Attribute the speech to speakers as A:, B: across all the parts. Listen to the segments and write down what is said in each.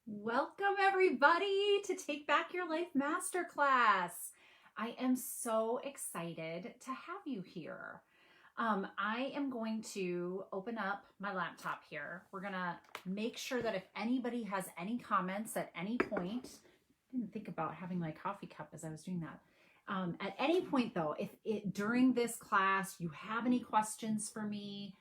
A: Welcome everybody to Take Back Your Life Masterclass. I am so excited to have you here. I am going to open up my laptop here. We're gonna make sure that if anybody has any comments at any point, I didn't think about having my coffee cup as I was doing that. At any point though, if during this class you have any questions for me,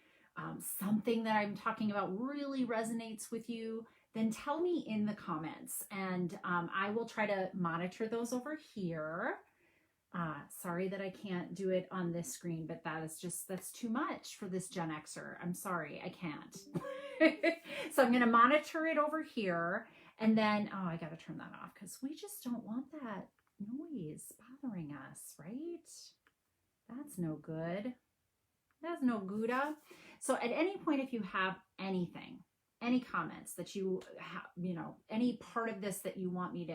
A: something that I'm talking about really resonates with you, then tell me in the comments and I will try to monitor those over here. Sorry that I can't do it on this screen, but that's too much for this Gen Xer. I'm sorry, I can't. So I'm going to monitor it over here. And then, oh, I got to turn that off because we just don't want that noise bothering us, right? That's no good. That's no gooda. So at any point, if you have anything, any comments that you have, any part of this that you want me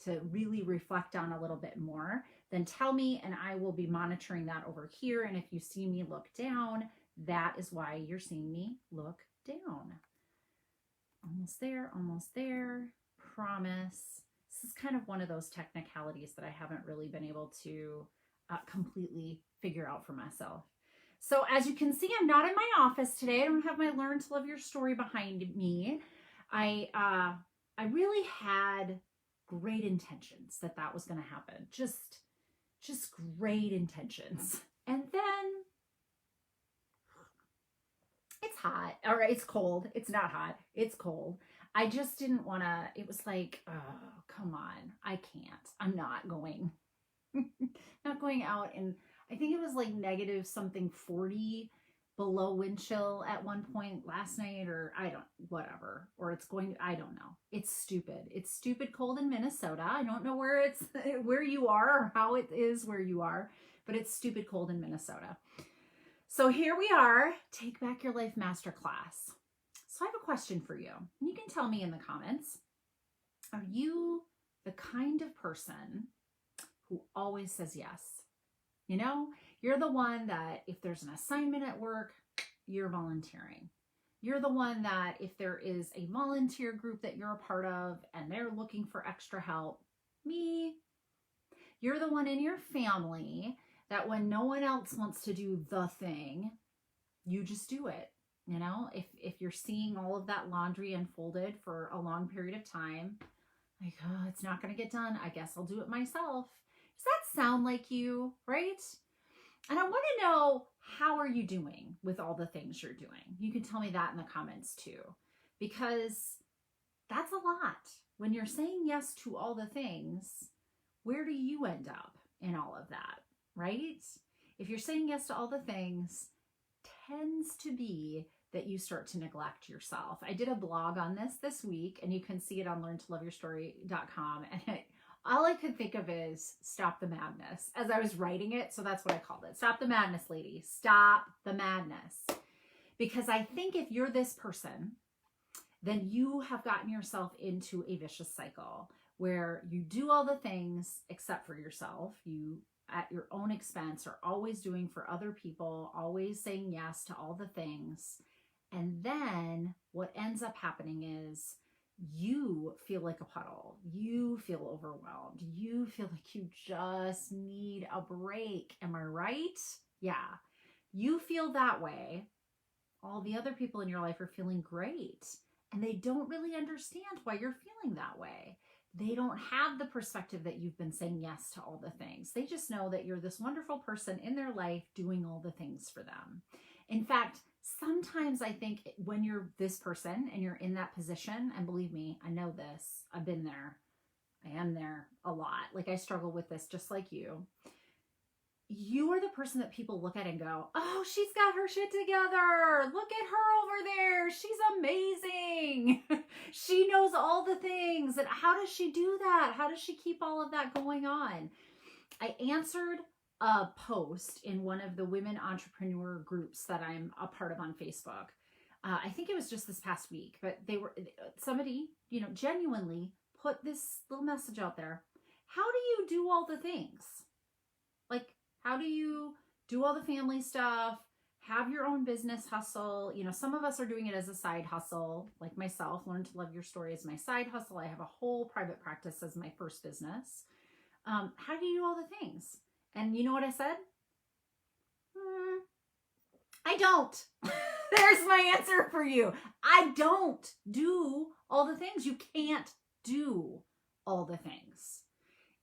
A: to really reflect on a little bit more, then tell me and I will be monitoring that over here. And if you see me look down, that is why you're seeing me look down. Almost there, promise. This is kind of one of those technicalities that I haven't really been able to completely figure out for myself. So as you can see, I'm not in my office today. I don't have my Learn to Love Your Story behind me. I really had great intentions that was going to happen. Just great intentions. And then it's hot. All right, it's cold. It's not hot. It's cold. I just didn't want to, it was like, oh, come on. I can't. I'm not going. Not going out, and I think it was like negative something 40 below wind chill at one point last night, or whatever, or I don't know. It's stupid. It's stupid cold in Minnesota. I don't know where you are or how it is where you are, but it's stupid cold in Minnesota. So here we are, Take Back Your Life Masterclass. So I have a question for you. You can tell me in the comments. Are you the kind of person who always says yes? You're the one that if there's an assignment at work, you're volunteering. You're the one that if there is a volunteer group that you're a part of and they're looking for extra help, me. You're the one in your family that when no one else wants to do the thing, you just do it. If you're seeing all of that laundry unfolded for a long period of time, like, oh, it's not going to get done. I guess I'll do it myself. Does that sound like you, right? And I want to know, how are you doing with all the things you're doing? You can tell me that in the comments too, because that's a lot. When you're saying yes to all the things, where do you end up in all of that, right? If you're saying yes to all the things, tends to be that you start to neglect yourself. I did a blog on this week, and you can see it on learntoloveyourstory.com. And all I could think of is stop the madness as I was writing it. So that's what I called it. Stop the madness, lady. Stop the madness. Because I think if you're this person, then you have gotten yourself into a vicious cycle where you do all the things except for yourself. You, at your own expense, are always doing for other people, always saying yes to all the things. And then what ends up happening is you feel like a puddle. You feel overwhelmed. You feel like you just need a break. Am I right? Yeah. You feel that way. All the other people in your life are feeling great, and they don't really understand why you're feeling that way. They don't have the perspective that you've been saying yes to all the things. They just know that you're this wonderful person in their life doing all the things for them. In fact, sometimes I think when you're this person and you're in that position, and believe me, I know this, I've been there, I am there a lot. Like, I struggle with this just like you. You are the person that people look at and go, oh, she's got her shit together. Look at her over there. She's amazing. She knows all the things. And how does she do that? How does she keep all of that going on? I answered a post in one of the women entrepreneur groups that I'm a part of on Facebook. I think it was just this past week, but somebody, genuinely put this little message out there. How do you do all the things? Like, how do you do all the family stuff? have your own business hustle. You know, some of us are doing it as a side hustle, like myself. Learn to Love Your Story as my side hustle. I have a whole private practice as my first business. How do you do all the things? And you know what I said? I don't. There's my answer for you. I don't do all the things. You can't do all the things.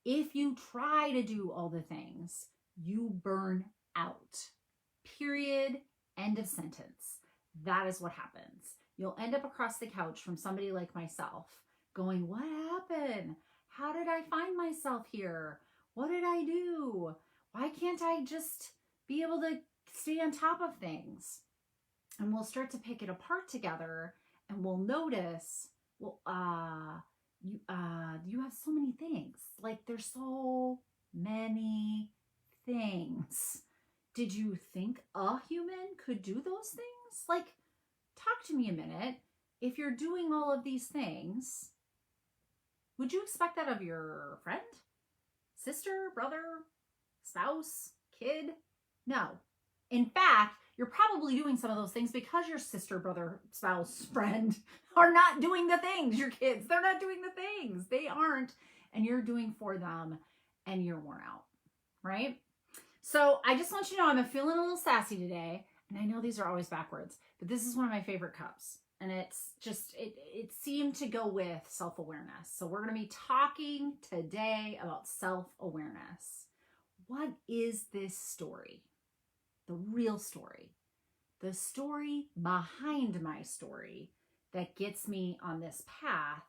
A: If you try to do all the things, you burn out. Period. End of sentence. That is what happens. You'll end up across the couch from somebody like myself going, what happened? How did I find myself here? What did I do? Why can't I just be able to stay on top of things? And we'll start to pick it apart together, and we'll notice, well, you have so many things. Like, there's so many things. Did you think a human could do those things? Like, talk to me a minute. If you're doing all of these things, would you expect that of your friend, sister, brother, spouse, kid? No. In fact, you're probably doing some of those things because your sister, brother, spouse, friend are not doing the things. Your kids, they're not doing the things. They aren't. And you're doing for them, and you're worn out, right? So I just want you to know I'm feeling a little sassy today. And I know these are always backwards, but this is one of my favorite cups. And it's just, it seemed to go with self-awareness. So we're going to be talking today about self-awareness. What is this story? The real story. The story behind my story that gets me on this path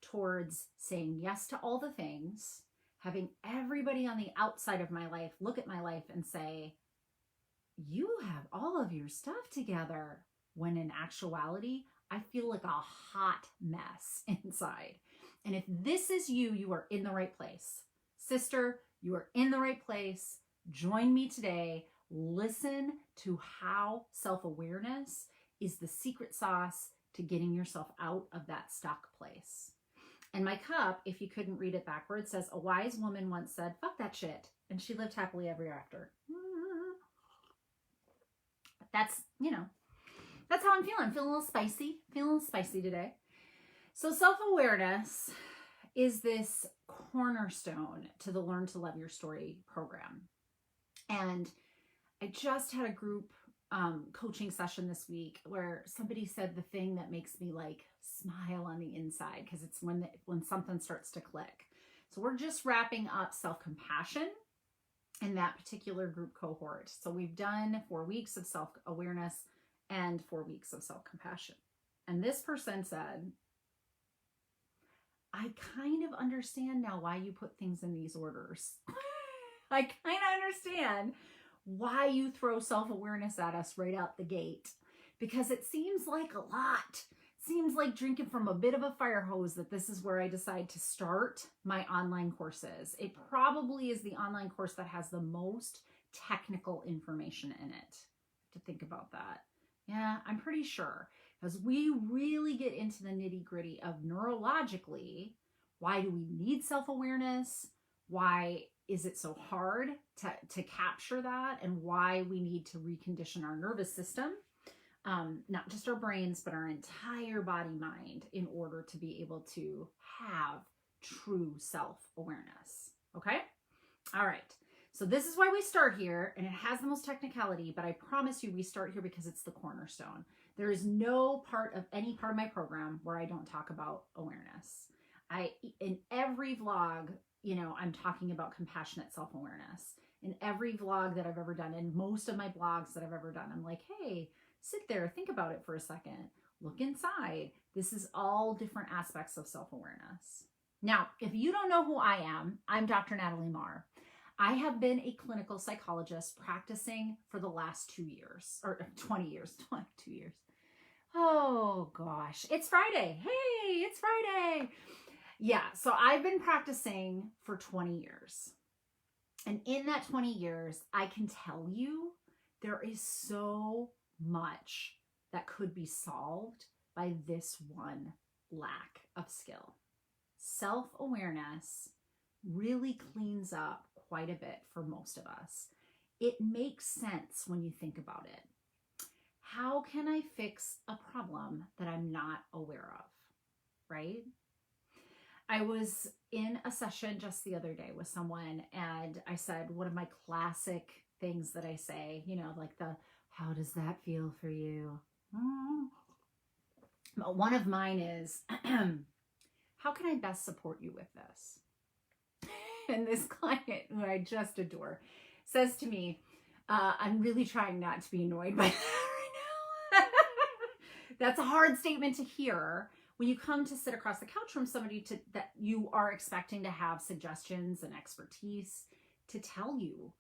A: towards saying yes to all the things, having everybody on the outside of my life look at my life and say, you have all of your stuff together. When in actuality, I feel like a hot mess inside. And if this is you, you are in the right place. Sister, you are in the right place. Join me today. Listen to how self-awareness is the secret sauce to getting yourself out of that stuck place. And my cup, if you couldn't read it backwards, says, a wise woman once said, fuck that shit. And she lived happily ever after. That's, that's how I'm feeling. Feeling a little spicy today. So self-awareness is this cornerstone to the Learn to Love Your Story program. And I just had a group coaching session this week where somebody said the thing that makes me like smile on the inside, because it's when something starts to click. So we're just wrapping up self-compassion in that particular group cohort. So we've done 4 weeks of self-awareness and 4 weeks of self-compassion. And this person said, I kind of understand now why you put things in these orders. I kind of understand why you throw self-awareness at us right out the gate, because it seems like a lot. It seems like drinking from a bit of a fire hose that this is where I decide to start my online courses. It probably is the online course that has the most technical information in it. To think about that. Yeah, I'm pretty sure, because we really get into the nitty-gritty of neurologically, why do we need self-awareness? Why is it so hard to capture that, and why we need to recondition our nervous system, not just our brains, but our entire body mind, in order to be able to have true self-awareness. Okay? All right. So this is why we start here, and it has the most technicality, but I promise you we start here because it's the cornerstone. There is no part of any part of my program where I don't talk about awareness. In every vlog, I'm talking about compassionate self-awareness. In every vlog that I've ever done, and most of my blogs that I've ever done, I'm like, hey, sit there, think about it for a second, look inside. This is all different aspects of self-awareness. Now, if you don't know who I am, I'm Dr. Natalie Marr. I have been a clinical psychologist practicing for the last 2 years, or 20 years, 2 years. Oh gosh, it's Friday. Hey, it's Friday. Yeah, so I've been practicing for 20 years. And in that 20 years, I can tell you there is so much that could be solved by this one lack of skill. Self-awareness really cleans up quite a bit for most of us. It makes sense when you think about it. how can I fix a problem that I'm not aware of, right? I was in a session just the other day with someone, and I said one of my classic things that I say, like how does that feel for you? But one of mine is, how can I best support you with this? And this client, who I just adore, says to me, I'm really trying not to be annoyed by that right now. That's a hard statement to hear when you come to sit across the couch from somebody that you are expecting to have suggestions and expertise to tell you,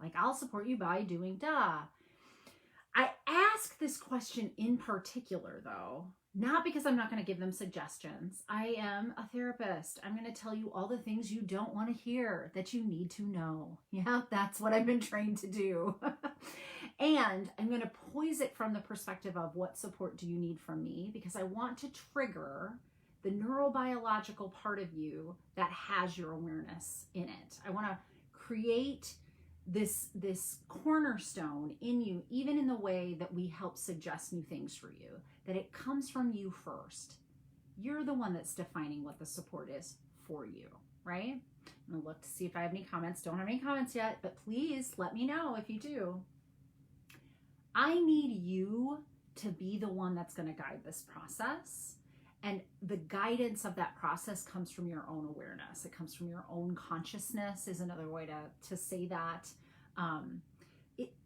A: like, I'll support you by doing da. I ask this question in particular, though, not because I'm not going to give them suggestions. I am a therapist. I'm going to tell you all the things you don't want to hear that you need to know. Yeah, that's what I've been trained to do. And I'm going to poise it from the perspective of what support do you need from me? Because I want to trigger the neurobiological part of you that has your awareness in it. I want to create this cornerstone in you, even in the way that we help suggest new things for you, that it comes from you first. You're the one that's defining what the support is for you, right? I'm gonna look to see if I have any comments. Don't have any comments yet, but please let me know if you do. I need you to be the one that's going to guide this process. And the guidance of that process comes from your own awareness. It comes from your own consciousness, is another way to say that.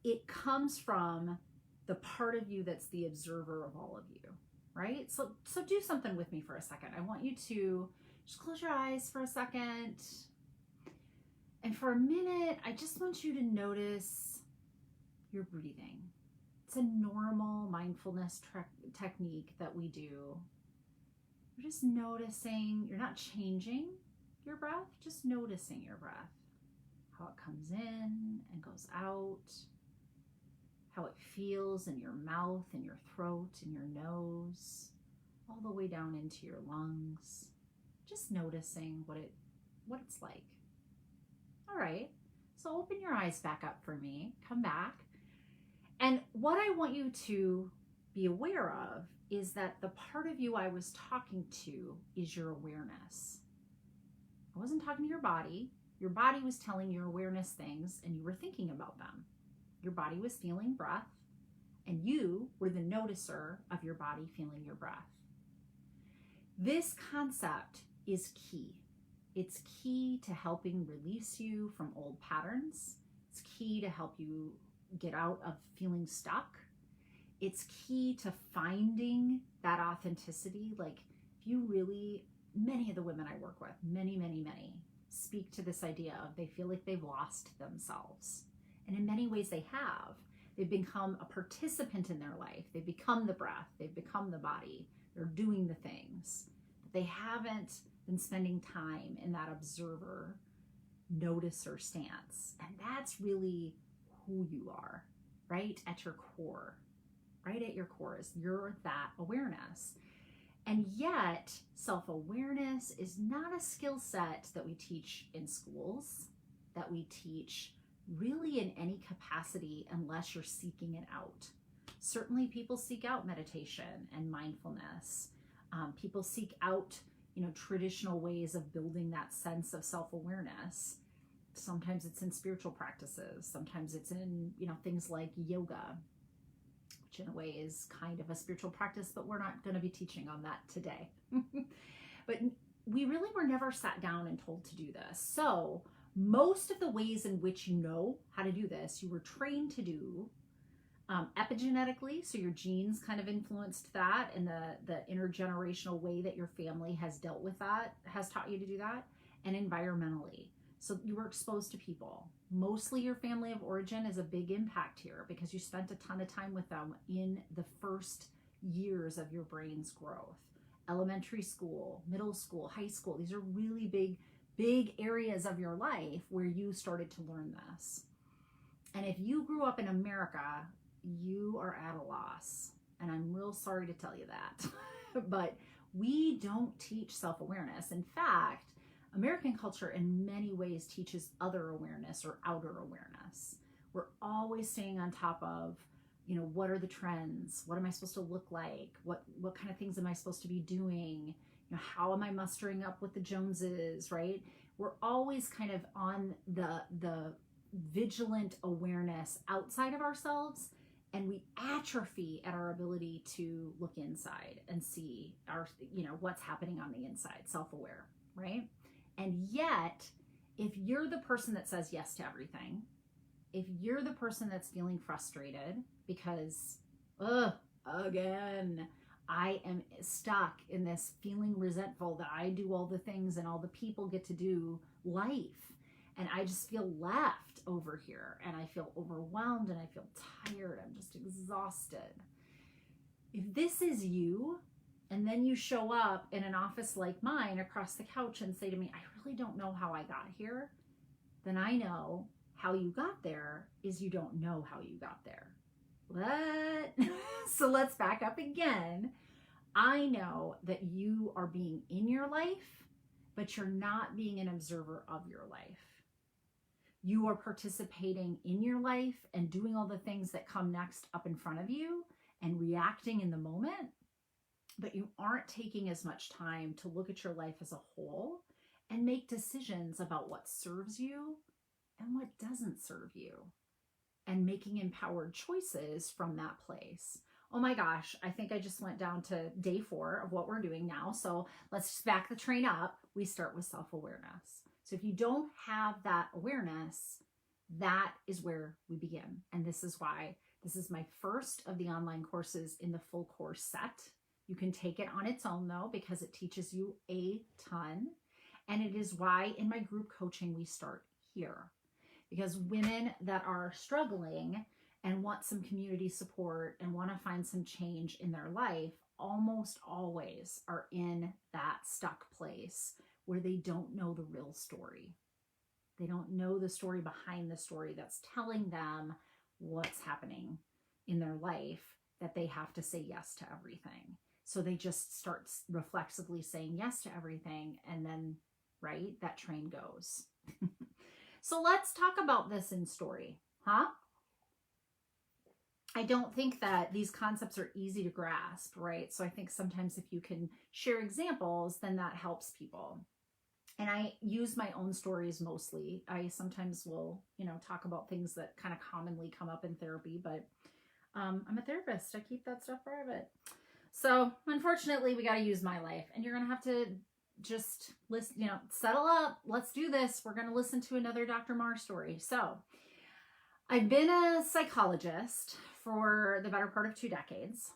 A: It comes from the part of you that's the observer of all of you, right? So do something with me for a second. I want you to just close your eyes for a second. And for a minute, I just want you to notice your breathing. It's a normal mindfulness technique that we do. You're just noticing, you're not changing your breath, just noticing your breath. How it comes in and goes out. How it feels in your mouth, in your throat, in your nose, all the way down into your lungs. Just noticing what it's like. All right, so open your eyes back up for me. Come back. And what I want you to be aware of is that the part of you I was talking to is your awareness. I wasn't talking to your body. Your body was telling your awareness things and you were thinking about them. Your body was feeling breath and you were the noticer of your body feeling your breath. This concept is key. It's key to helping release you from old patterns. It's key to help you get out of feeling stuck. It's key to finding that authenticity. Like, if you really, many of the women I work with, many, speak to this idea of they feel like they've lost themselves. And in many ways they have. They've become a participant in their life. They've become the breath. They've become the body. They're doing the things. But they haven't been spending time in that observer, noticer stance. And that's really who you are, right at your core. Right at your core is you're that awareness. And yet, self-awareness is not a skill set that we teach in schools, that we teach really in any capacity unless you're seeking it out. Certainly people seek out meditation and mindfulness. People seek out, traditional ways of building that sense of self-awareness. Sometimes it's in spiritual practices. Sometimes it's in, things like yoga, which in a way is kind of a spiritual practice, but we're not going to be teaching on that today. But we really were never sat down and told to do this. So most of the ways in which you know how to do this, you were trained to do epigenetically. So your genes kind of influenced that, and the intergenerational way that your family has dealt with that has taught you to do that, and environmentally. So you were exposed to people. Mostly your family of origin is a big impact here because you spent a ton of time with them in the first years of your brain's growth. Elementary school, middle school, high school, these are really big areas of your life where you started to learn this. And if you grew up in America, you are at a loss. And I'm real sorry to tell you that. But we don't teach self-awareness. In fact, American culture in many ways teaches other awareness or outer awareness. We're always staying on top of what are the trends? What am I supposed to look like? What kind of things am I supposed to be doing? How am I mustering up with the Joneses, right? We're always kind of on the vigilant awareness outside of ourselves, and we atrophy at our ability to look inside and see what's happening on the inside, self-aware, right? And yet, if you're the person that says yes to everything, if you're the person that's feeling frustrated because, again, I am stuck in this feeling resentful that I do all the things and all the people get to do life, and I just feel left over here, and I feel overwhelmed, and I feel tired. I'm just exhausted. If this is you, and then you show up in an office like mine across the couch and say to me, I really don't know how I got here, then I know how you got there is you don't know how you got there. What? So let's back up again. I know that you are being in your life, but you're not being an observer of your life. You are participating in your life and doing all the things that come next up in front of you and reacting in the moment, but you aren't taking as much time to look at your life as a whole and make decisions about what serves you and what doesn't serve you, and making empowered choices from that place. Oh my gosh, I think I just went down to day 4 of what we're doing now. So let's just back the train up. We start with self-awareness. So if you don't have that awareness, that is where we begin. And this is why this is my first of the online courses in the full course set. You can take it on its own though, because it teaches you a ton. And it is why in my group coaching, we start here. Because women that are struggling and want some community support and want to find some change in their life almost always are in that stuck place where they don't know the real story. They don't know the story behind the story that's telling them what's happening in their life, that they have to say yes to everything. So they just start reflexively saying yes to everything, and then, right, that train goes. So let's talk about this in story, huh? I don't think that these concepts are easy to grasp, right? So I think sometimes if you can share examples, then that helps people. And I use my own stories mostly. I sometimes will, talk about things that kind of commonly come up in therapy, but I'm a therapist. I keep that stuff private. So unfortunately, we got to use my life, and you're going to have to just listen, settle up. Let's do this. We're going to listen to another Dr. Marr story. So I've been a psychologist for the better part of 2 decades.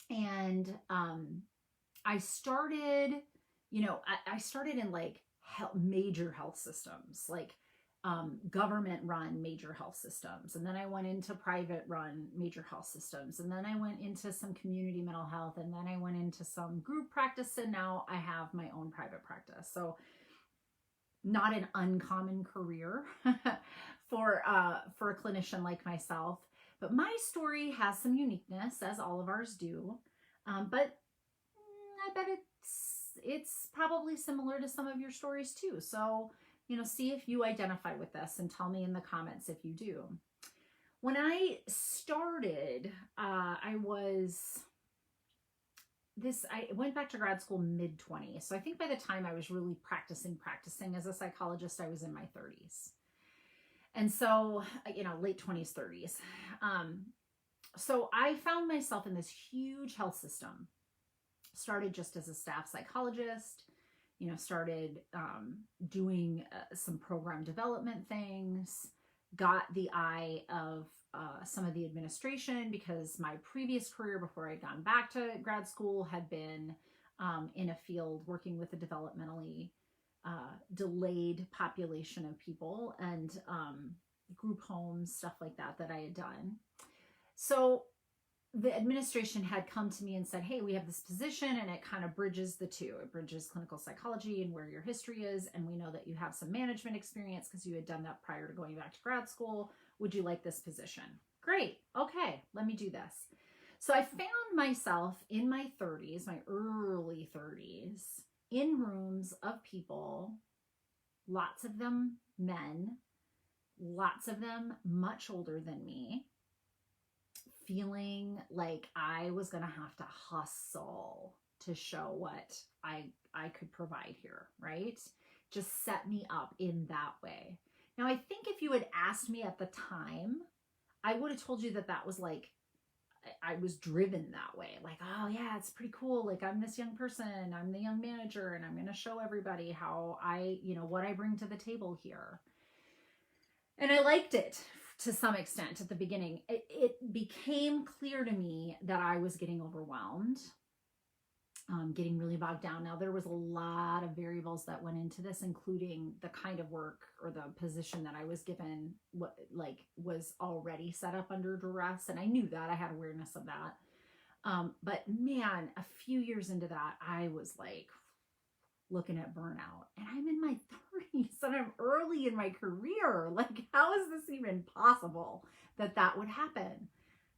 A: And I started, I started in like major health systems, like government run major health systems. And then I went into private run major health systems. And then I went into some community mental health. And then I went into some group practice. And now I have my own private practice. So not an uncommon career for a clinician like myself. But my story has some uniqueness, as all of ours do. But I bet it's probably similar to some of your stories too. So, see if you identify with this and tell me in the comments if you do. When I started, I went back to grad school mid-20s. So I think by the time I was really practicing as a psychologist, I was in my 30s. And so, late 20s, 30s. So I found myself in this huge health system. Started just as a staff psychologist, started doing some program development things, got the eye of some of the administration, because my previous career before I'd gone back to grad school had been in a field working with a developmentally delayed population of people, and group homes, stuff like that I had done. So the administration had come to me and said, hey, we have this position, and it kind of bridges the two. It bridges clinical psychology and where your history is, and we know that you have some management experience because you had done that prior to going back to grad school. Would you like this position? Great. Okay, let me do this. So I found myself in my 30s, my early 30s, in rooms of people, lots of them men, lots of them much older than me, feeling like I was going to have to hustle to show what I could provide here, right? Just set me up in that way. Now, I think if you had asked me at the time, I would have told you that that was like, I was driven that way. Like, oh yeah, it's pretty cool. Like, I'm this young person, I'm the young manager, and I'm going to show everybody how what I bring to the table here. And I liked it to some extent at the beginning. It became clear to me that I was getting overwhelmed, getting really bogged down. Now, there was a lot of variables that went into this, including the kind of work or the position that I was given, was already set up under duress. And I knew that. I had awareness of that. But man, a few years into that, I was like looking at burnout, and I'm in my 30s and I'm early in my career. Like, how is this even possible that that would happen?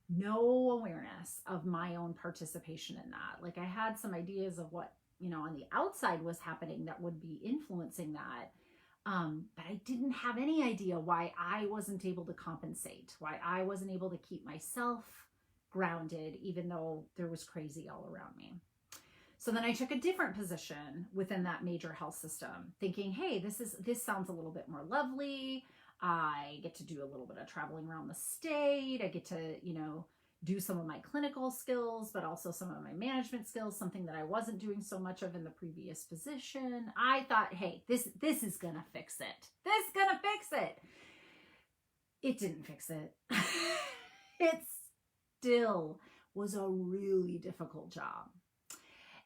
A: No awareness of my own participation in that. Like, I had some ideas of what, on the outside was happening that would be influencing that. But I didn't have any idea why I wasn't able to compensate, why I wasn't able to keep myself grounded, even though there was crazy all around me. So then I took a different position within that major health system, thinking, hey, this sounds a little bit more lovely. I get to do a little bit of traveling around the state. I get to, do some of my clinical skills, but also some of my management skills, something that I wasn't doing so much of in the previous position. I thought, hey, this is going to fix it. This is going to fix it. It didn't fix it. It still was a really difficult job.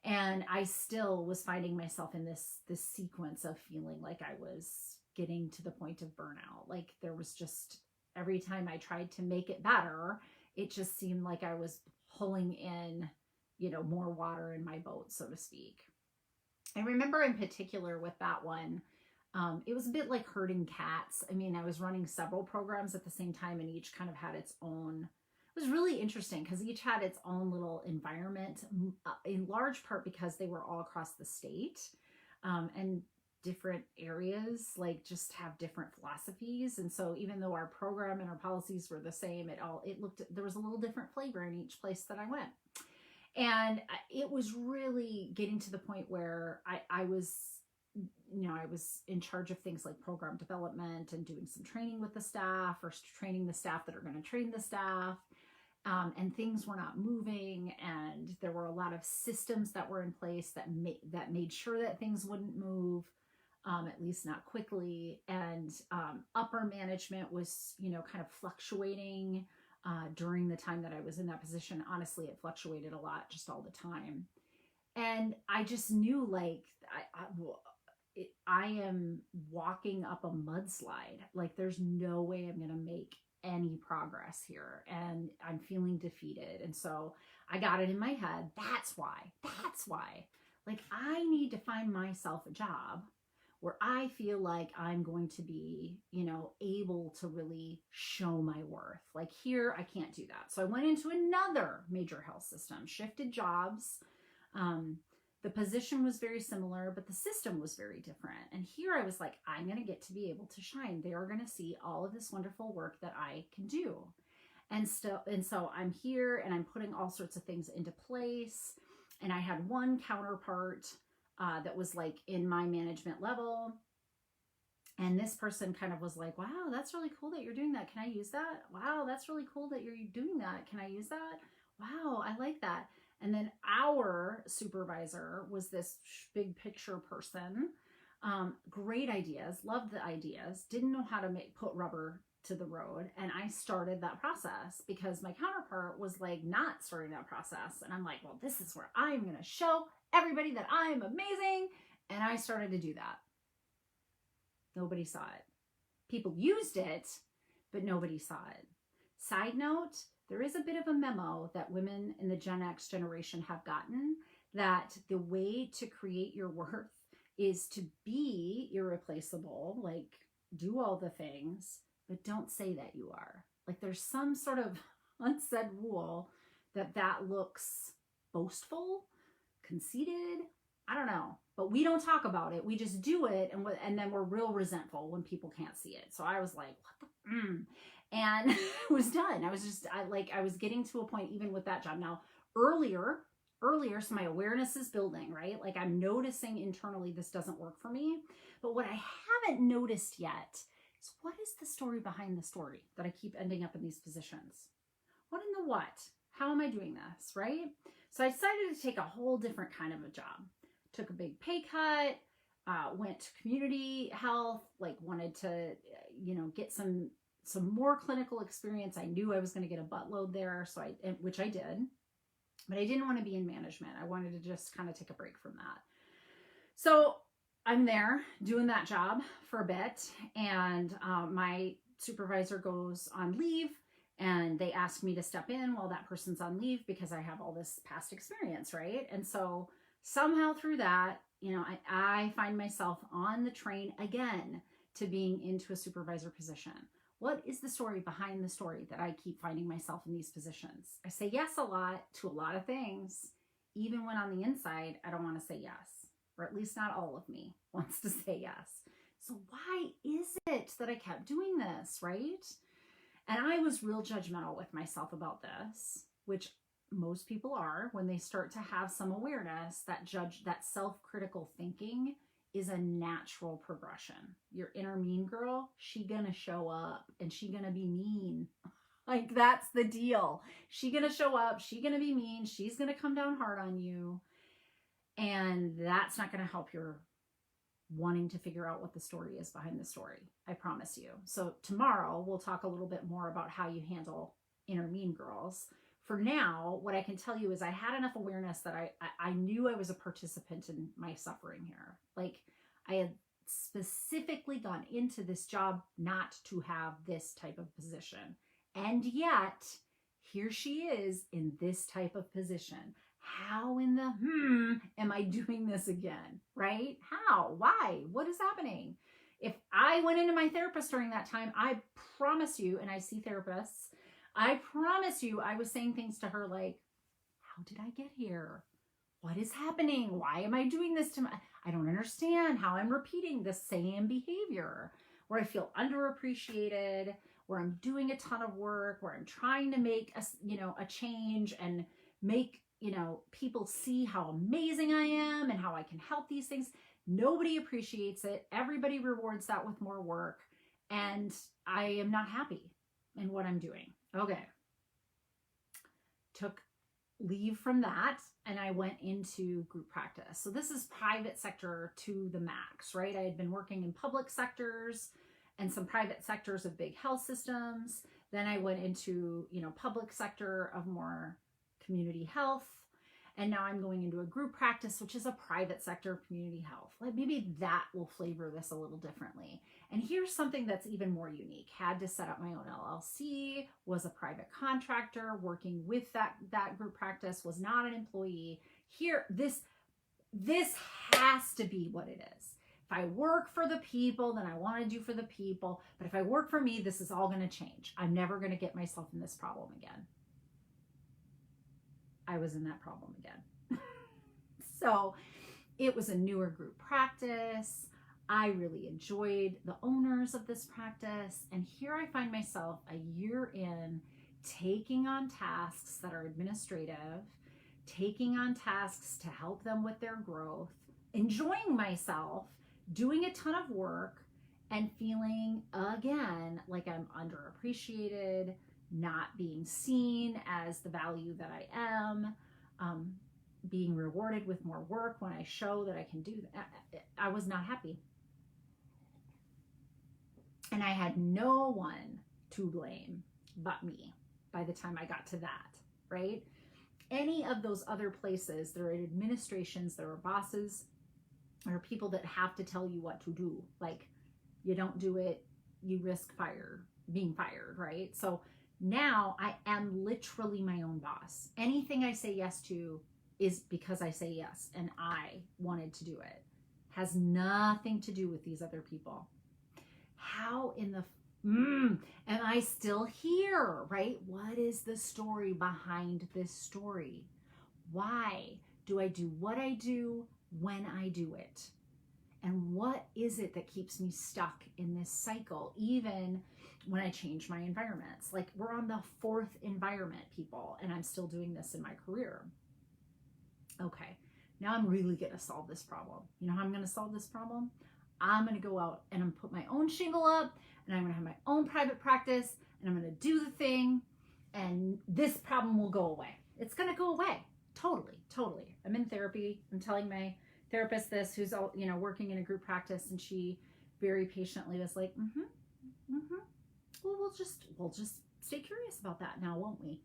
A: And I still was finding myself in this sequence of feeling like I was getting to the point of burnout. Like, there was just, every time I tried to make it better, it just seemed like I was pulling in, more water in my boat, so to speak. I remember in particular with that one, it was a bit like herding cats. I mean, I was running several programs at the same time, and each kind of had its own. It was really interesting because each had its own little environment, in large part because they were all across the state, and different areas just have different philosophies. And so even though our program and our policies were the same, there was a little different flavor in each place that I went. And it was really getting to the point where I was in charge of things like program development and doing some training with the staff, or training the staff that are going to train the staff. And things were not moving, and there were a lot of systems that were in place that made sure that things wouldn't move, at least not quickly. And upper management was, kind of fluctuating during the time that I was in that position. Honestly, it fluctuated a lot, just all the time. And I just knew, like, I am walking up a mudslide. Like, there's no way I'm going to make any progress here, and I'm feeling defeated. And so I got it in my head, that's why, like, I need to find myself a job where I feel like I'm going to be, able to really show my worth. Like, here, I can't do that. So I went into another major health system, shifted jobs. The position was very similar, but the system was very different. And here I was like, I'm going to get to be able to shine. They are going to see all of this wonderful work that I can do. And so I'm here, and I'm putting all sorts of things into place. And I had one counterpart that was like in my management level. And this person kind of was like, wow, that's really cool that you're doing that. Can I use that? Wow, that's really cool that you're doing that. Can I use that? Wow, I like that. And then our supervisor was this big picture person. Great ideas, loved the ideas, didn't know how to put rubber to the road. And I started that process because my counterpart was like not starting that process. And I'm like, well, this is where I'm going to show everybody that I'm amazing. And I started to do that. Nobody saw it. People used it, but nobody saw it. Side note, there is a bit of a memo that women in the Gen X generation have gotten, that the way to create your worth is to be irreplaceable, like do all the things, but don't say that you are. Like, there's some sort of unsaid rule that looks boastful, conceited. I don't know, but we don't talk about it. We just do it, and then we're real resentful when people can't see it. So I was like, And I was done. I was getting to a point even with that job. Now, earlier, so my awareness is building, right? Like I'm noticing internally this doesn't work for me. But what I haven't noticed yet is what is the story behind the story that I keep ending up in these positions? What in the what? How am I doing this, right? So I decided to take a whole different kind of a job. Took a big pay cut, went to community health, like wanted to, get some more clinical experience. I knew I was going to get a buttload there, which I did, but I didn't want to be in management. I wanted to just kind of take a break from that. So I'm there doing that job for a bit, and my supervisor goes on leave, and they ask me to step in while that person's on leave because I have all this past experience, right? And so somehow through that, I find myself on the train again to being into a supervisor position. What is the story behind the story that I keep finding myself in these positions? I say yes a lot to a lot of things, even when on the inside, I don't want to say yes, or at least not all of me wants to say yes. So why is it that I kept doing this, right? And I was real judgmental with myself about this, which most people are when they start to have some awareness that self-critical thinking is a natural progression. Your inner mean girl, she gonna show up and she gonna be mean. Like that's the deal. She gonna show up, she gonna be mean, she's gonna come down hard on you. And that's not gonna help your wanting to figure out what the story is behind the story. I promise you. So tomorrow we'll talk a little bit more about how you handle inner mean girls. For now, what I can tell you is I had enough awareness that I knew I was a participant in my suffering here. Like I had specifically gone into this job not to have this type of position. And yet, here she is in this type of position. How in the am I doing this again, right? How? Why? What is happening? If I went into my therapist during that time, I promise you, and I see therapists, I promise you, I was saying things to her like, how did I get here? What is happening? Why am I doing this to I don't understand how I'm repeating the same behavior where I feel underappreciated, where I'm doing a ton of work, where I'm trying to make a change and make, people see how amazing I am and how I can help these things. Nobody appreciates it. Everybody rewards that with more work. And I am not happy in what I'm doing. Okay. Took leave from that and I went into group practice. So this is private sector to the max, right? I had been working in public sectors and some private sectors of big health systems. Then I went into, public sector of more community health. And now I'm going into a group practice, which is a private sector of community health. Like maybe that will flavor this a little differently. And here's something that's even more unique. Had to set up my own LLC, was a private contractor working with that group practice, was not an employee. Here, this has to be what it is. If I work for the people, then I want to do for the people. But if I work for me, this is all going to change. I'm never going to get myself in this problem again. I was in that problem again. So it was a newer group practice. I really enjoyed the owners of this practice. And here I find myself a year in taking on tasks that are administrative, taking on tasks to help them with their growth, enjoying myself, doing a ton of work, and feeling again like I'm underappreciated, not being seen as the value that I am, being rewarded with more work when I show that I can do that. I was not happy. And I had no one to blame but me by the time I got to that, right? Any of those other places, there are administrations, there are bosses, there are people that have to tell you what to do. Like, you don't do it, you risk being fired, right? So now I am literally my own boss. Anything I say yes to is because I say yes and I wanted to do it. Has nothing to do with these other people. How in the am I still here, right? What is the story behind this story? Why do I do what I do when I do it? And what is it that keeps me stuck in this cycle, even when I change my environments? Like, we're on the 4th environment, people, and I'm still doing this in my career. Okay, now I'm really going to solve this problem. You know how I'm going to solve this problem? I'm going to go out and I'm going to put my own shingle up, and I'm going to have my own private practice, and I'm going to do the thing, and this problem will go away. It's going to go away. Totally. I'm in therapy. I'm telling my therapist this, who's all, working in a group practice, and she very patiently was like, well, we'll just stay curious about that now, won't we?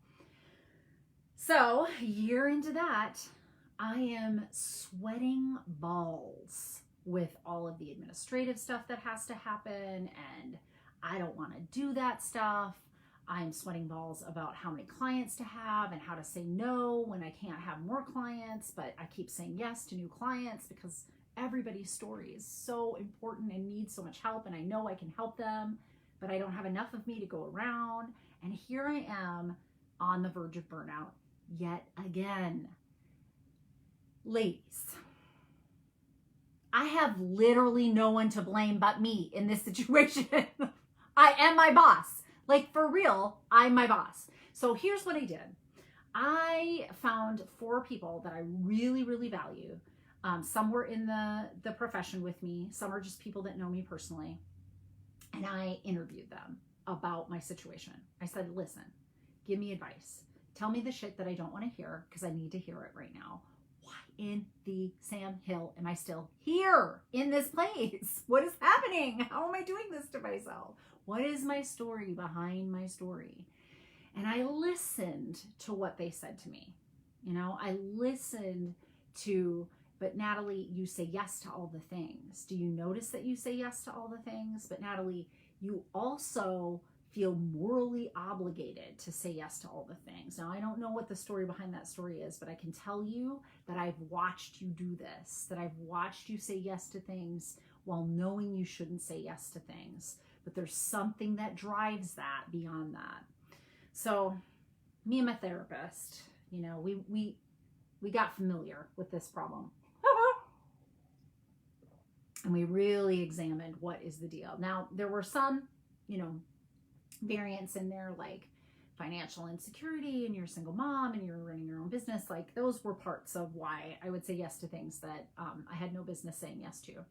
A: So a year into that, I am sweating balls with all of the administrative stuff that has to happen, and I don't want to do that stuff. I'm sweating balls about how many clients to have and how to say no when I can't have more clients, but I keep saying yes to new clients because everybody's story is so important and needs so much help, and I know I can help them, but I don't have enough of me to go around. And here I am on the verge of burnout yet again. Ladies, I have literally no one to blame but me in this situation. I am my boss. Like, for real, I'm my boss. So here's what I did. I found 4 people that I really, really value. Some were in the profession with me. Some are just people that know me personally. And I interviewed them about my situation. I said, listen, give me advice. Tell me the shit that I don't want to hear, because I need to hear it right now. Why in the Sam Hill am I still here in this place? What is happening? How am I doing this to myself? What is my story behind my story? And I listened to what they said to me. I listened to, but Natalie, you say yes to all the things. Do you notice that you say yes to all the things? But Natalie, you also feel morally obligated to say yes to all the things. Now, I don't know what the story behind that story is, but I can tell you that I've watched you do this, that I've watched you say yes to things while knowing you shouldn't say yes to things. But there's something that drives that beyond that. So me and my therapist, we got familiar with this problem. And we really examined what is the deal. Now, there were some, variants in there, like financial insecurity, and you're a single mom and you're running your own business. Like, those were parts of why I would say yes to things that I had no business saying yes to.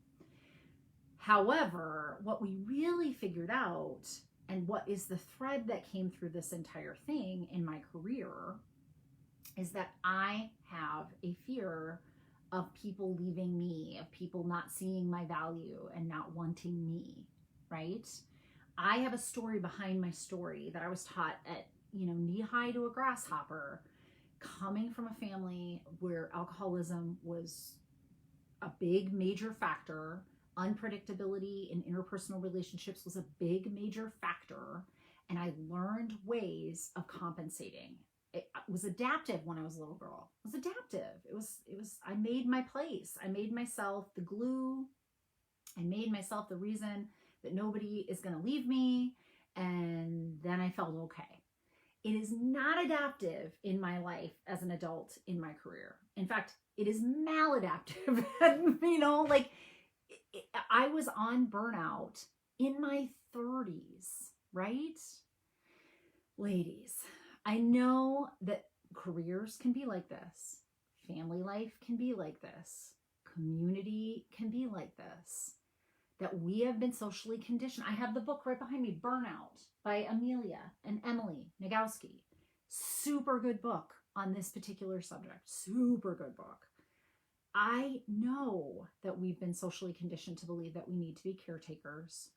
A: However, what we really figured out, and what is the thread that came through this entire thing in my career, is that I have a fear of people leaving me, of people not seeing my value and not wanting me, right? I have a story behind my story that I was taught at, knee high to a grasshopper, coming from a family where alcoholism was a big major factor. Unpredictability in interpersonal relationships was a big major factor, and I learned ways of compensating. It was adaptive when I was a little girl. It was adaptive. It was, I made my place. I made myself the glue. I made myself the reason that nobody is going to leave me, and then I felt okay. It is not adaptive in my life as an adult in my career. In fact, it is maladaptive. I was on burnout in my 30s, right? Ladies, I know that careers can be like this. Family life can be like this. Community can be like this. That we have been socially conditioned. I have the book right behind me, Burnout, by Amelia and Emily Nagoski. Super good book on this particular subject. Super good book. I know that we've been socially conditioned to believe that we need to be caretakers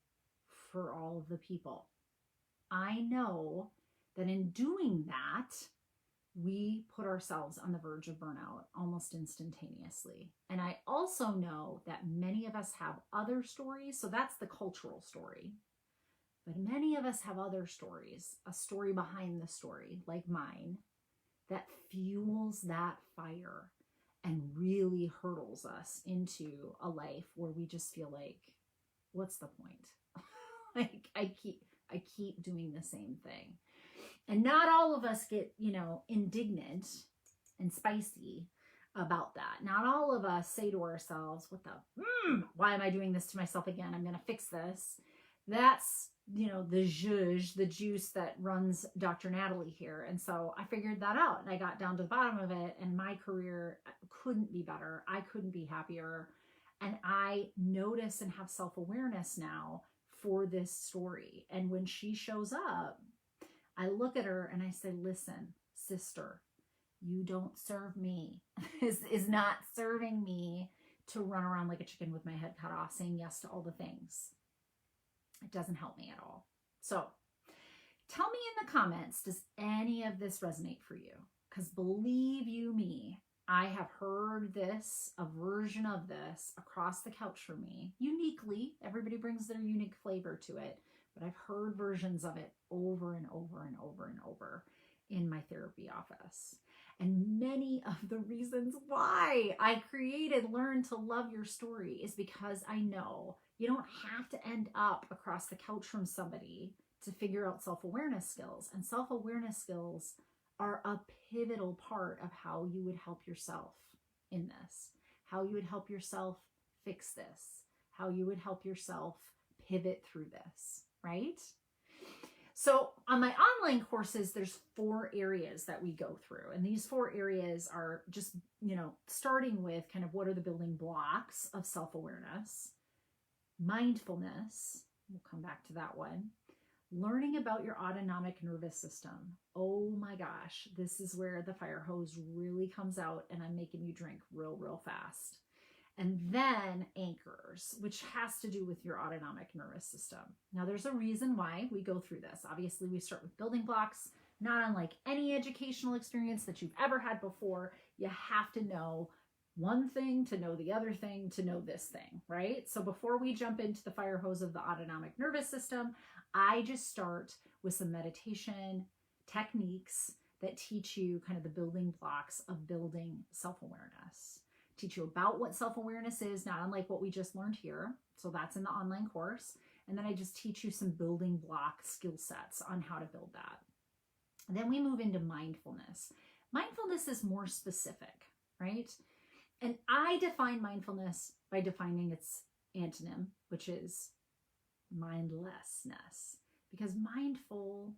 A: for all of the people. I know that in doing that, we put ourselves on the verge of burnout almost instantaneously. And I also know that many of us have other stories. So that's the cultural story. But many of us have other stories, a story behind the story, like mine, that fuels that fire and really hurdles us into a life where we just feel like, what's the point? Like, I keep doing the same thing. And not all of us get, indignant and spicy about that. Not all of us say to ourselves, what the, why am I doing this to myself again? I'm going to fix this. That's, the zhuzh, the juice that runs Dr. Natalie here. And so I figured that out and I got down to the bottom of it, and my career couldn't be better. I couldn't be happier. And I notice and have self-awareness now for this story. And when she shows up, I look at her and I say, listen, sister, you don't serve me. is not serving me to run around like a chicken with my head cut off, saying yes to all the things. It doesn't help me at all. So tell me in the comments, does any of this resonate for you? Because believe you me, I have heard this, a version of this across the couch for me, uniquely. Everybody brings their unique flavor to it, but I've heard versions of it over and over and over and over in my therapy office. And many of the reasons why I created Learn to Love Your Story is because I know you don't have to end up across the couch from somebody to figure out self-awareness skills. And self-awareness skills are a pivotal part of how you would help yourself in this, how you would help yourself fix this, how you would help yourself pivot through this, right? So on my online courses, there's 4 areas that we go through. And these 4 areas are just, starting with kind of what are the building blocks of self-awareness, mindfulness, we'll come back to that one, learning about your autonomic nervous system. Oh my gosh, this is where the fire hose really comes out and I'm making you drink real fast. And then anchors, which has to do with your autonomic nervous system. Now, there's a reason why we go through this. Obviously, we start with building blocks, not unlike any educational experience that you've ever had before. You have to know one thing to know the other thing to know this thing, right? So before we jump into the fire hose of the autonomic nervous system, I just start with some meditation techniques that teach you kind of the building blocks of building self-awareness. Teach you about what self-awareness is, not unlike what we just learned here. So that's in the online course. And then I just teach you some building block skill sets on how to build that. And then we move into mindfulness. Mindfulness is more specific, right? And I define mindfulness by defining its antonym, which is mindlessness. Because mindful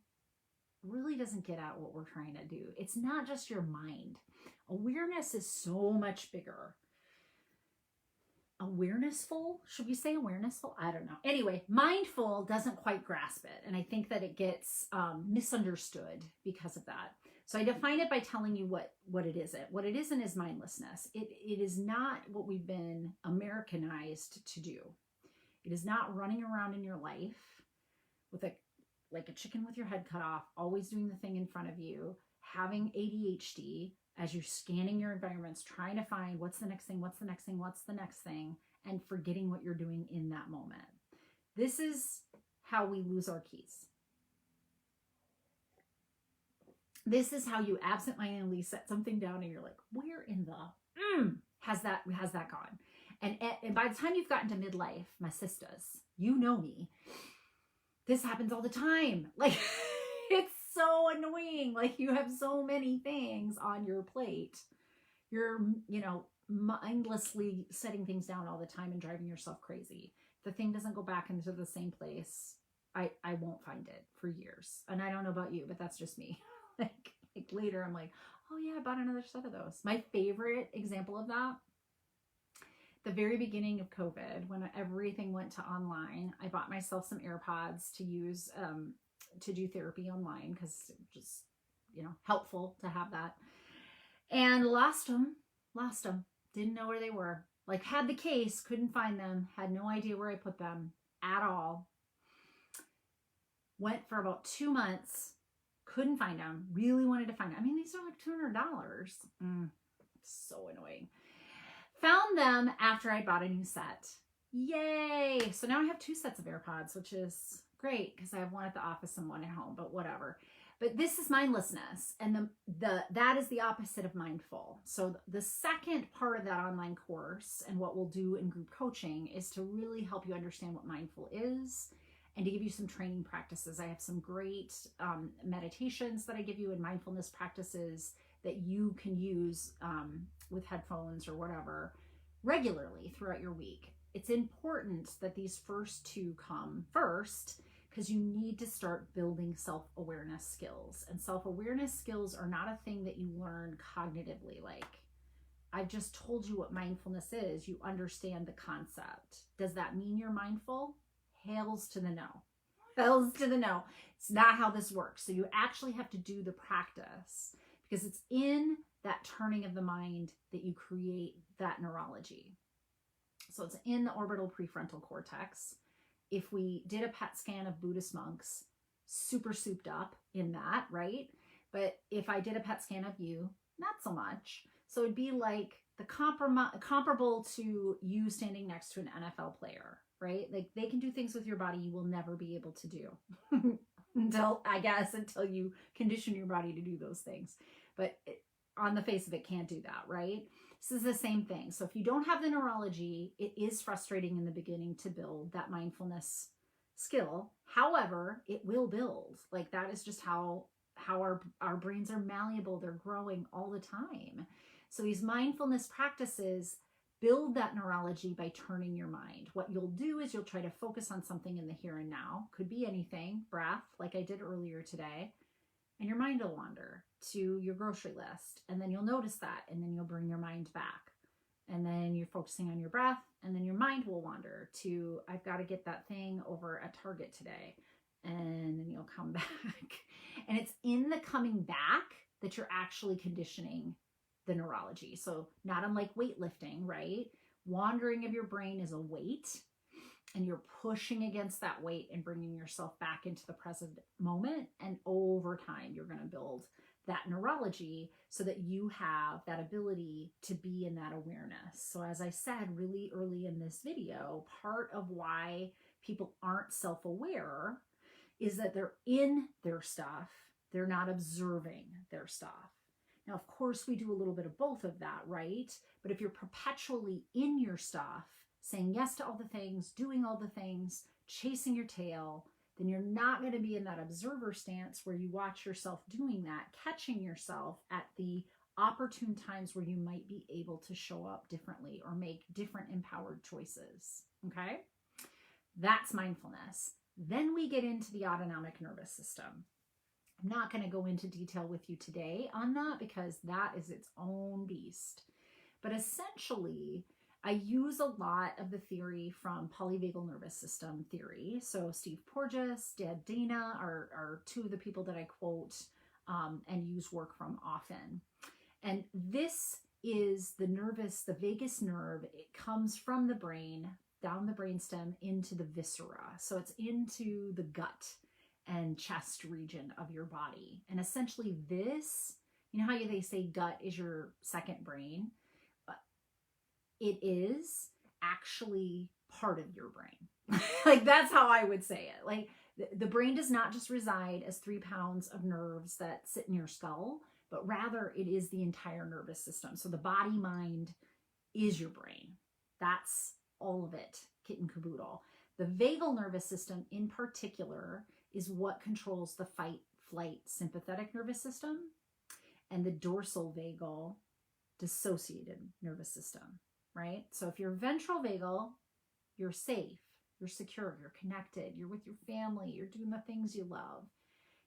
A: really doesn't get at what we're trying to do. It's not just your mind. Awareness is so much bigger. Awarenessful? Should we say awarenessful? I don't know. Anyway, mindful doesn't quite grasp it. And I think that it gets misunderstood because of that. So I define it by telling you what it isn't. What it isn't is mindlessness. It is not what we've been Americanized to do. It is not running around in your life with like a chicken with your head cut off, always doing the thing in front of you, having ADHD as you're scanning your environments, trying to find what's the next thing, what's the next thing, what's the next thing, and forgetting what you're doing in that moment. This is how we lose our keys. This is how you absentmindedly set something down and you're like, where in the has that gone? And by the time you've gotten to midlife, my sisters, you know me, this happens all the time. Like, it's so annoying. Like, you have so many things on your plate. You're, mindlessly setting things down all the time and driving yourself crazy. The thing doesn't go back into the same place. I won't find it for years. And I don't know about you, but that's just me. like later I'm like, oh yeah, I bought another set of those. My favorite example of that, the very beginning of COVID, when everything went to online, I bought myself some AirPods to use to do therapy online because it was just, helpful to have that. And lost them. Didn't know where they were. Like, had the case, couldn't find them, had no idea where I put them at all. Went for about 2 months, couldn't find them, really wanted to find them. I mean, these are like $200. So annoying. Found them after I bought a new set. Yay! So now I have 2 sets of AirPods, which is great because I have one at the office and one at home, but whatever. But this is mindlessness, and that is the opposite of mindful. So the second part of that online course and what we'll do in group coaching is to really help you understand what mindful is and to give you some training practices. I have some great meditations that I give you and mindfulness practices that you can use with headphones or whatever regularly throughout your week. It's important that these first two come first because you need to start building self-awareness skills. And self-awareness skills are not a thing that you learn cognitively. Like, I've just told you what mindfulness is. You understand the concept. Does that mean you're mindful? Hails to the no. Hails to the no. It's not how this works. So you actually have to do the practice because it's in that turning of the mind that you create that neurology. So it's in the orbital prefrontal cortex. If we did a PET scan of Buddhist monks, super souped up in that, right? But if I did a PET scan of you, not so much. So it'd be like the comparable to you standing next to an NFL player, right? Like they can do things with your body you will never be able to do until you condition your body to do those things. But on the face of it, can't do that, right? This is the same thing. So if you don't have the neurology, it is frustrating in the beginning to build that mindfulness skill. However, it will build. Like that is just how our brains are malleable. They're growing all the time. So these mindfulness practices build that neurology by turning your mind. What you'll do is you'll try to focus on something in the here and now. Could be anything, breath, like I did earlier today. And your mind will wander to your grocery list. And then you'll notice that. And then you'll bring your mind back. And then you're focusing on your breath. And then your mind will wander to, I've got to get that thing over at Target today. And then you'll come back. And it's in the coming back that you're actually conditioning the neurology. So not unlike weightlifting, right? Wandering of your brain is a weight. And you're pushing against that weight and bringing yourself back into the present moment. And over time, you're going to build that neurology so that you have that ability to be in that awareness. So as I said really early in this video, part of why people aren't self-aware is that they're in their stuff. They're not observing their stuff. Now, of course, we do a little bit of both of that, right? But if you're perpetually in your stuff, saying yes to all the things, doing all the things, chasing your tail, then you're not going to be in that observer stance where you watch yourself doing that, catching yourself at the opportune times where you might be able to show up differently or make different empowered choices. Okay? That's mindfulness. Then we get into the autonomic nervous system. I'm not going to go into detail with you today on that because that is its own beast. But essentially, I use a lot of the theory from polyvagal nervous system theory. So Steve Porges, Dad Dana are two of the people that I quote and use work from often. And this is the vagus nerve. It comes from the brain, down the brainstem into the viscera. So it's into the gut and chest region of your body. And essentially this, you know how they say gut is your second brain? It is actually part of your brain. Like that's how I would say it. Like the brain does not just reside as 3 pounds of nerves that sit in your skull, but rather it is the entire nervous system. So the body mind is your brain. That's all of it, kit and caboodle. The vagal nervous system in particular is what controls the fight, flight, sympathetic nervous system and the dorsal vagal dissociated nervous system. Right? So if you're ventral vagal, you're safe, you're secure, you're connected, you're with your family, you're doing the things you love.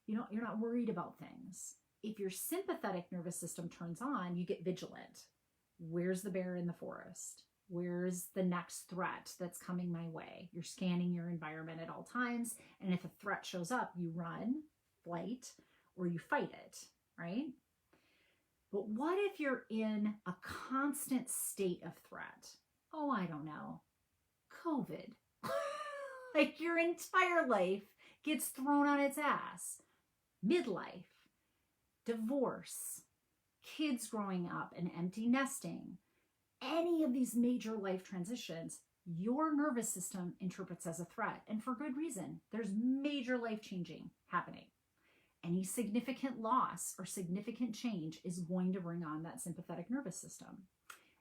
A: You're not worried about things. If your sympathetic nervous system turns on, you get vigilant. Where's the bear in the forest? Where's the next threat that's coming my way? You're scanning your environment at all times. And if a threat shows up, you run, flight, or you fight it, right? But what if you're in a constant state of threat? Oh, I don't know. COVID. Like your entire life gets thrown on its ass. Midlife, divorce, kids growing up and empty nesting, any of these major life transitions, your nervous system interprets as a threat. And for good reason. There's major life changing happening. Any significant loss or significant change is going to bring on that sympathetic nervous system.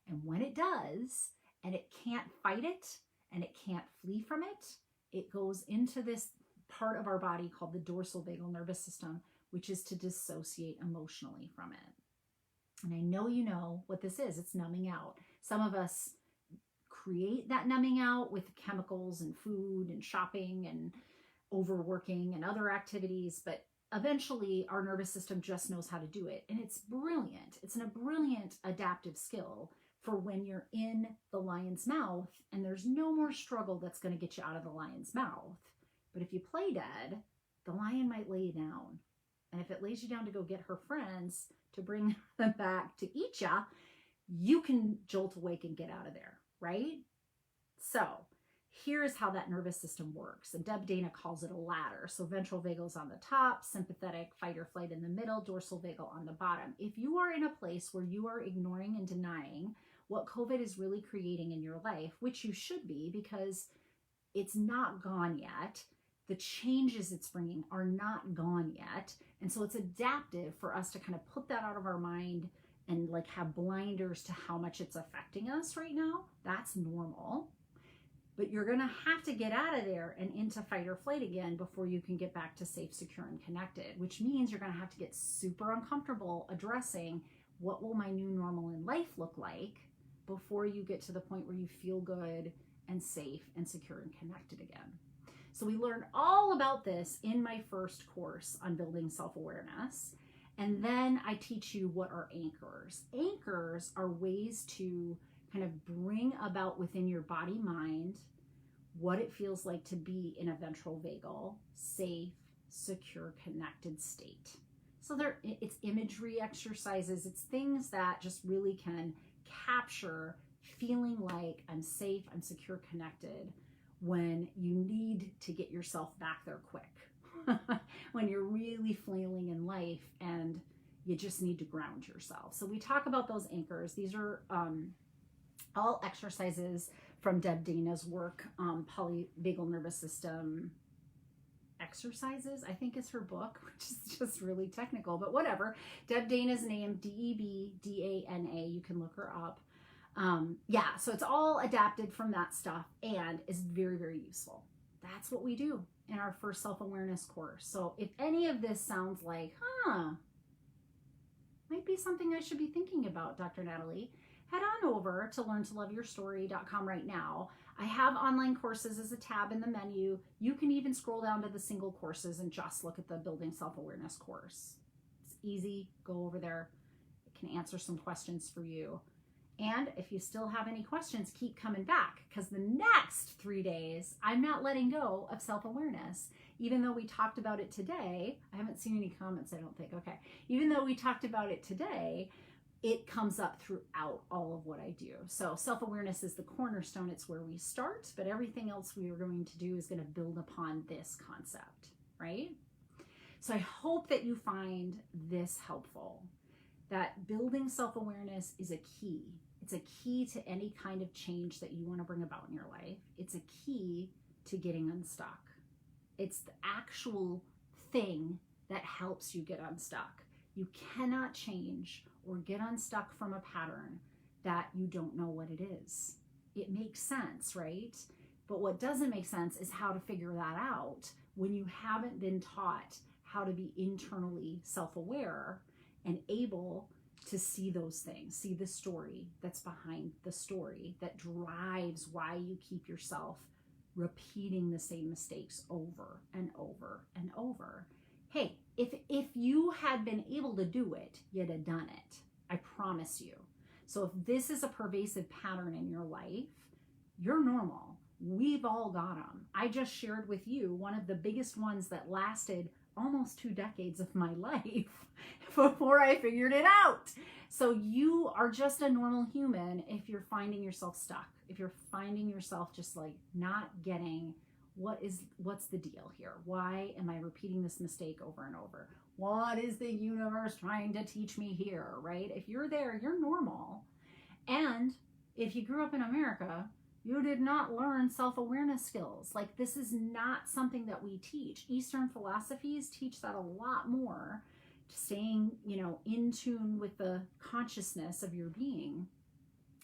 A: And when it does, and it can't fight it, and it can't flee from it, it goes into this part of our body called the dorsal vagal nervous system, which is to dissociate emotionally from it. And I know you know what this is. It's numbing out. Some of us create that numbing out with chemicals and food and shopping and overworking and other activities, but eventually our nervous system just knows how to do it. And it's brilliant. It's a brilliant adaptive skill for when you're in the lion's mouth and there's no more struggle that's going to get you out of the lion's mouth. But if you play dead, the lion might lay you down. And if it lays you down to go get her friends to bring them back to eat ya, you can jolt awake and get out of there, right? So here's how that nervous system works. And Deb Dana calls it a ladder. So ventral vagus on the top, sympathetic, fight or flight in the middle, dorsal vagal on the bottom. If you are in a place where you are ignoring and denying what COVID is really creating in your life, which you should be because it's not gone yet, the changes it's bringing are not gone yet. And so it's adaptive for us to kind of put that out of our mind and like have blinders to how much it's affecting us right now. That's normal. But you're going to have to get out of there and into fight or flight again before you can get back to safe, secure, and connected, which means you're going to have to get super uncomfortable addressing what will my new normal in life look like before you get to the point where you feel good and safe and secure and connected again. So we learned all about this in my first course on building self-awareness. And then I teach you what are anchors. Anchors are ways to kind of bring about within your body mind what it feels like to be in a ventral vagal, safe, secure, connected state. So it's imagery exercises. It's things that just really can capture feeling like I'm safe, I'm secure, connected when you need to get yourself back there quick. When you're really flailing in life and you just need to ground yourself. So we talk about those anchors. These are all exercises from Deb Dana's work, polyvagal nervous system exercises, I think is her book, which is just really technical, but whatever. Deb Dana's name, Debdana, you can look her up. Yeah, so it's all adapted from that stuff and is very, very useful. That's what we do in our first self-awareness course. So if any of this sounds like, might be something I should be thinking about, Dr. Natalie, head on over to learntoloveyourstory.com right now. I have online courses as a tab in the menu. You can even scroll down to the single courses and just look at the building self-awareness course. It's easy. Go over there. It can answer some questions for you. And if you still have any questions, keep coming back because the next 3 days, I'm not letting go of self-awareness. Even though we talked about it today, I haven't seen any comments, I don't think. Okay. Even though we talked about it today, it comes up throughout all of what I do. So self-awareness is the cornerstone. It's where we start, but everything else we are going to do is going to build upon this concept, right? So I hope that you find this helpful, that building self-awareness is a key. It's a key to any kind of change that you want to bring about in your life. It's a key to getting unstuck. It's the actual thing that helps you get unstuck. You cannot change or get unstuck from a pattern that you don't know what it is. It makes sense, right? But what doesn't make sense is how to figure that out when you haven't been taught how to be internally self-aware and able to see those things, see the story that's behind the story that drives why you keep yourself repeating the same mistakes over and over and over. Hey, if you had been able to do it, you'd have done it. I promise you. So if this is a pervasive pattern in your life, you're normal. We've all got them. I just shared with you one of the biggest ones that lasted almost 2 decades of my life before I figured it out. So you are just a normal human if you're finding yourself stuck, if you're finding yourself just like not getting what's the deal here? Why am I repeating this mistake over and over? What is the universe trying to teach me here, right? If you're there, you're normal. And if you grew up in America, you did not learn self-awareness skills. Like this is not something that we teach. Eastern philosophies teach that a lot more, staying, in tune with the consciousness of your being.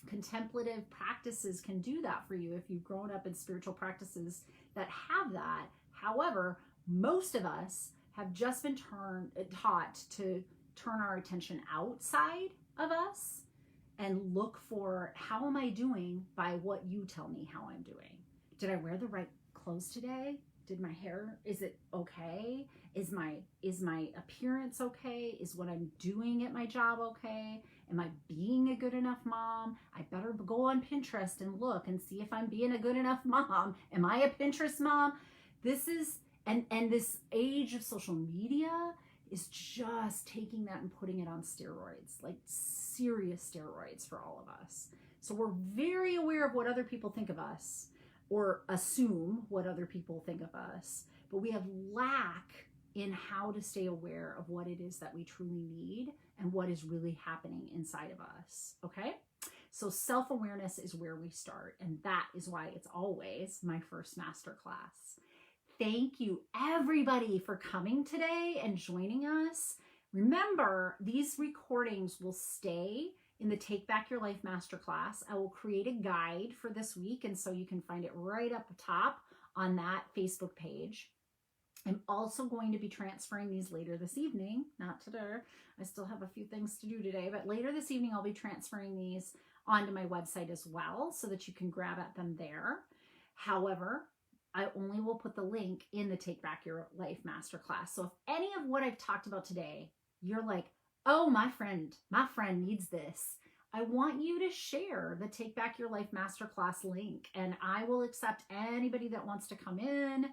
A: Contemplative practices can do that for you if you've grown up in spiritual practices that have that. However, most of us have just been taught to turn our attention outside of us and look for how am I doing by what you tell me how I'm doing. Did I wear the right clothes today? Did my hair, is it okay? Is my appearance okay? Is what I'm doing at my job okay? Am I being a good enough mom? I better go on Pinterest and look and see if I'm being a good enough mom. Am I a Pinterest mom? This is, and this age of social media is just taking that and putting it on steroids, like serious steroids for all of us. So we're very aware of what other people think of us or assume what other people think of us, but we have lack in how to stay aware of what it is that we truly need and what is really happening inside of us. Okay? So self-awareness is where we start, and that is why it's always my first masterclass. Thank you, everybody, for coming today and joining us. Remember, these recordings will stay in the Take Back Your Life Masterclass. I will create a guide for this week, and so you can find it right up top on that Facebook page. I'm also going to be transferring these later this evening, not today. I still have a few things to do today, but later this evening, I'll be transferring these onto my website as well so that you can grab at them there. However, I only will put the link in the Take Back Your Life Masterclass. So if any of what I've talked about today, you're like, oh, my friend needs this, I want you to share the Take Back Your Life Masterclass link, and I will accept anybody that wants to come in.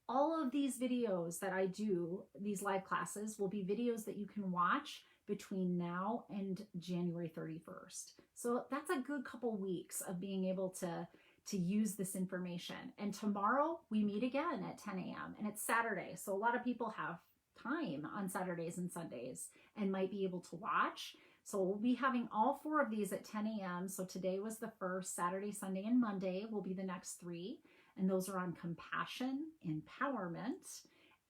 A: All of these videos that I do, these live classes, will be videos that you can watch between now and January 31st. So that's a good couple weeks of being able to use this information. And tomorrow we meet again at 10 a.m. and it's Saturday. So a lot of people have time on Saturdays and Sundays and might be able to watch. So we'll be having all 4 of these at 10 a.m. So today was the first. Saturday, Sunday, and Monday will be the next 3. And those are on compassion, empowerment,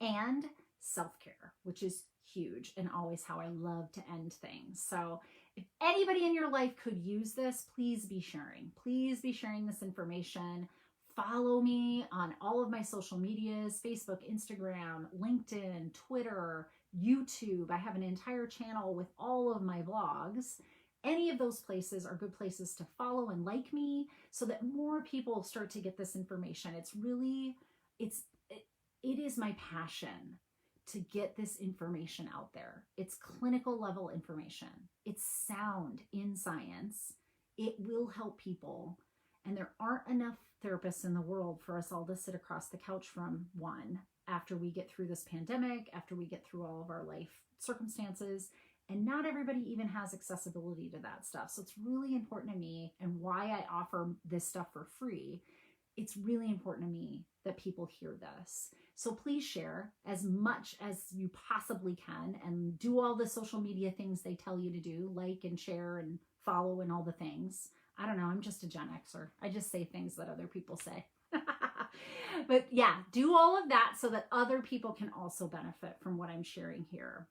A: and self-care, which is huge and always how I love to end things. So if anybody in your life could use this, please be sharing. Please be sharing this information. Follow me on all of my social medias, Facebook, Instagram, LinkedIn, Twitter, YouTube. I have an entire channel with all of my vlogs. Any of those places are good places to follow and like me so that more people start to get this information. It's really, it is my passion to get this information out there. It's clinical level information. It's sound in science. It will help people. And there aren't enough therapists in the world for us all to sit across the couch from one after we get through this pandemic, after we get through all of our life circumstances. And not everybody even has accessibility to that stuff. So it's really important to me, and why I offer this stuff for free. It's really important to me that people hear this. So please share as much as you possibly can and do all the social media things they tell you to do, like and share and follow and all the things. I don't know, I'm just a Gen Xer. I just say things that other people say. But yeah, do all of that so that other people can also benefit from what I'm sharing here.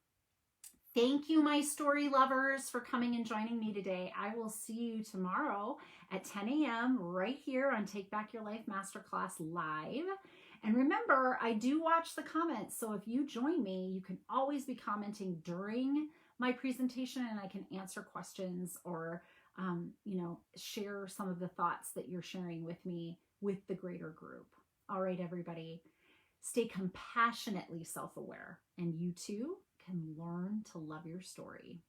A: Thank you, my story lovers, for coming and joining me today. I will see you tomorrow at 10 a.m. right here on Take Back Your Life Masterclass Live. And remember, I do watch the comments. So if you join me, you can always be commenting during my presentation and I can answer questions or, share some of the thoughts that you're sharing with me with the greater group. All right, everybody, stay compassionately self-aware, and you too can learn to love your story.